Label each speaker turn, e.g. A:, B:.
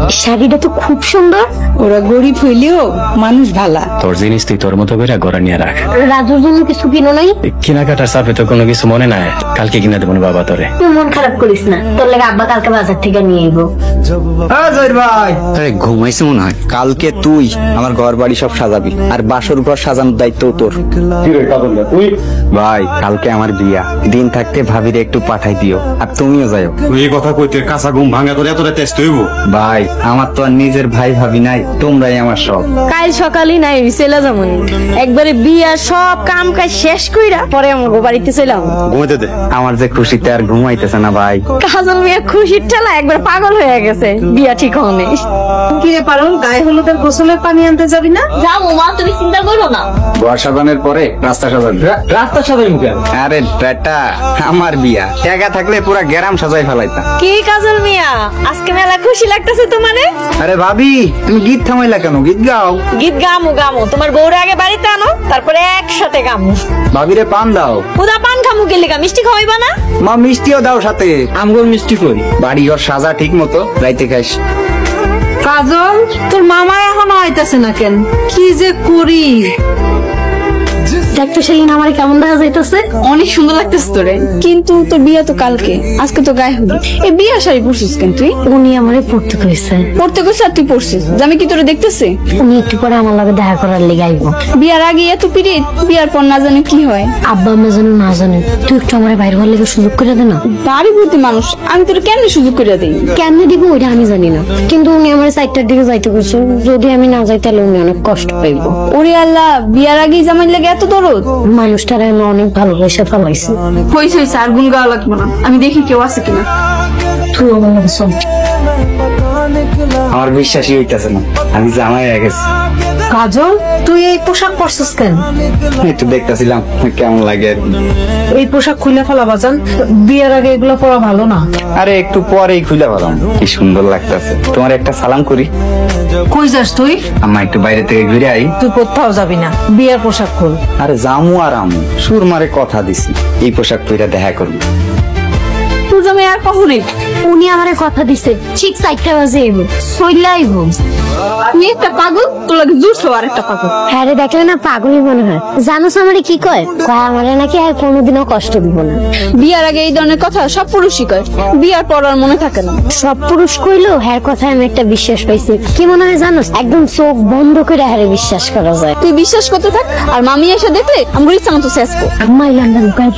A: শাড়িটা তো খুব সুন্দর।
B: ওরা গরিব হইলেও মানুষ ভালা।
C: তোর জিনিস তুই তোর মতো করে ঘরে নিয়ে রাখ।
A: রাজুর জন্য কিছু কিনো নাই?
C: কেনাকাটার চাপে তো কোনো কিছু মনে নাই, কালকে কিনে দেবো বাবা তোরে।
A: তুই মন খারাপ করিস না, তোর লাগে আব্বা কালকে বাজার থেকে নিয়ে আইবো।
D: আরে ঘুমাইছে মনে হয়। কালকে তুই আমার ঘর বাড়ি সব সাজাবি, আর বাসর ঘর সাজানোর দায়িত্ব তোর। ভাই কালকে আমার বিয়া, দিন থাকতে ভাবিরে একটু পাঠাই দিও, আর তুমিও যাও।
E: তুই এই কথা কইতে কাঁচা ঘুম ভাঙা তোর এতটা টেস্ট হইব?
D: ভাই আমার তো আর নিজের ভাই ভাবি নাই, তোমরাই আমার সব।
F: কাল সকালে নাই চলে যাবো, একবারে বিয়া সব কাম কাজ শেষ কইরা পরে আমার বাড়িতে চলাম।
E: ঘুমাইতে দে।
D: আমার যে খুশিতে আর ঘুমাইতেছে না ভাই।
F: কাজল মিয়া খুশির ঠেলা একবার পাগল হয়ে গেছে, বিয়া ঠিক হয়নি।
B: কি রে পারুল, গায়ে হলুদের গোসলের পানি আনতে যাবি না?
A: যাবো মা, তুমি চিন্তা করো না।
D: ঘর সাজানোর পরে রাস্তা সাজাবি। রাস্তা সাজাই মুখে? আরে বেটা আমার বিয়া, টাকা থাকলে পুরা গ্রাম সাজাই ফেলাইতাম।
F: কি কাজল মিয়া, আজকে মেলা খুশি লাগতেছে তোমারে?
D: আরে ভাবি তুমি গীত থামাইলা কেন? গীত গাও।
F: গীত গামু গামু, তোমার বউরে আগে বাড়িতে আনো, তারপরে একসাথে গামু।
D: ভাবিরে পান দাও।
F: পুরা পান খামু গেলে মিষ্টি খাওয়াইবা না?
D: মা মিষ্টিও দাও সাথে। আমগো মিষ্টি কই? বাড়ি ঘর সাজা ঠিক মতো, রাইতে খাইস।
B: কাজল, তোর মামা এখনো আইতাছে না কেন? কি যে করি।
A: দেখতো সেলিন আমার কেমন দেখা যাইতেছে?
F: অনেক সুন্দর লাগতেছে তোরে, কিন্তু তোর বিয়া তো কালকে, আজকে তো গায়ে হলুদ। এই বিয়া শাড়ি পরছিস কেন তুই?
A: উনি আমারে পড়তে কইছে।
F: পড়তে কইছে আর তুই পরছিস? আমি কি তোরে দেখতেছি?
A: উনি একটু পরে আমার লগে দেখা করার লেগে আইবো।
F: বিয়ার আগে এত পিরিত, বিয়ার পর না জানে কি হয়।
A: আব্বা আম্মা যেন না জানে, তুই একটু আমার বাইরে হওয়ার লেগে সুযোগ করে দে না।
F: বাড়ি ভর্তি মানুষ, আমি তোর কেমনে সুযোগ করে দিই?
A: কেমনে দিব ওইটা আমি জানি না, কিন্তু উনি আমার সাইডটার দিকে যাইতে কইছে। যদি আমি না যাই তাহলে উনি অনেক কষ্ট পাইবো।
F: ওরে আল্লাহ, বিয়ার আগেই জামাই লাগে এত দরদ?
A: মানুষটারে আমি অনেক ভালোবাসে ফেলাইছি।
F: হইছে হইছে, আর গুণ গাওয়া লাগবে না, আমি দেখি কেউ আছে কিনা।
A: তুই আমার লগে চল।
D: আমার বিশ্বাসই হইতাছে না, আমি জামাই হয়ে গেছি।
B: কাজল, তুই এই পোশাক পরছিস কেন?
D: একটু দেখতেছিলাম কেমন লাগে আর কি।
B: এই পোশাক খুলে ফেলা বাজান, বিয়ের আগে এগুলো পরা ভালো না।
D: আরে একটু পরেই খুলে পেলাম, কি সুন্দর লাগতেছে। তোমার একটা সালাম করি।
B: কই যাস তুই?
D: আম্মা একটু বাইরে থেকে ঘুরে আই।
B: তুই কোথাও যাবি না, বিয়ের পোশাক খুল।
D: আরে জামু আর আমু সুরমারে কথা দিছি, এই পোশাক পরে দেখা করবো।
F: তোর জামাই আর কখনই?
A: উনি আমারে কথা দিছে ঠিক 4টা বাজে আইবো, সইলা আইবো।
F: তুই একটা পাগল, তোর লাগে জুড়ছো আর একটা পাগল।
A: হ্যাঁ রে, দেখলে না পাগলই মনে হয়। জানোস আমারে কি কয়? কয় আমারে নাকি আর কোনোদিনও কষ্ট দিব না।
F: বিয়ার আগে এই ধরনের কথা সব পুরুষই কয়, বিয়ার পর আর মনে থাকে না।
A: সব পুরুষ কইলো হ্যার কথায় আমি একটা বিশ্বাস পাইছি। কি মনে হয় জানোস? একদম চোখ বন্ধ করে হ্যারে বিশ্বাস করা যায়।
F: তুই বিশ্বাস করতে থাক, আর মামি এসে দেখলে আমার ইচ্ছা মতো শেষ কর।
A: আম্মা লন্ডন কাই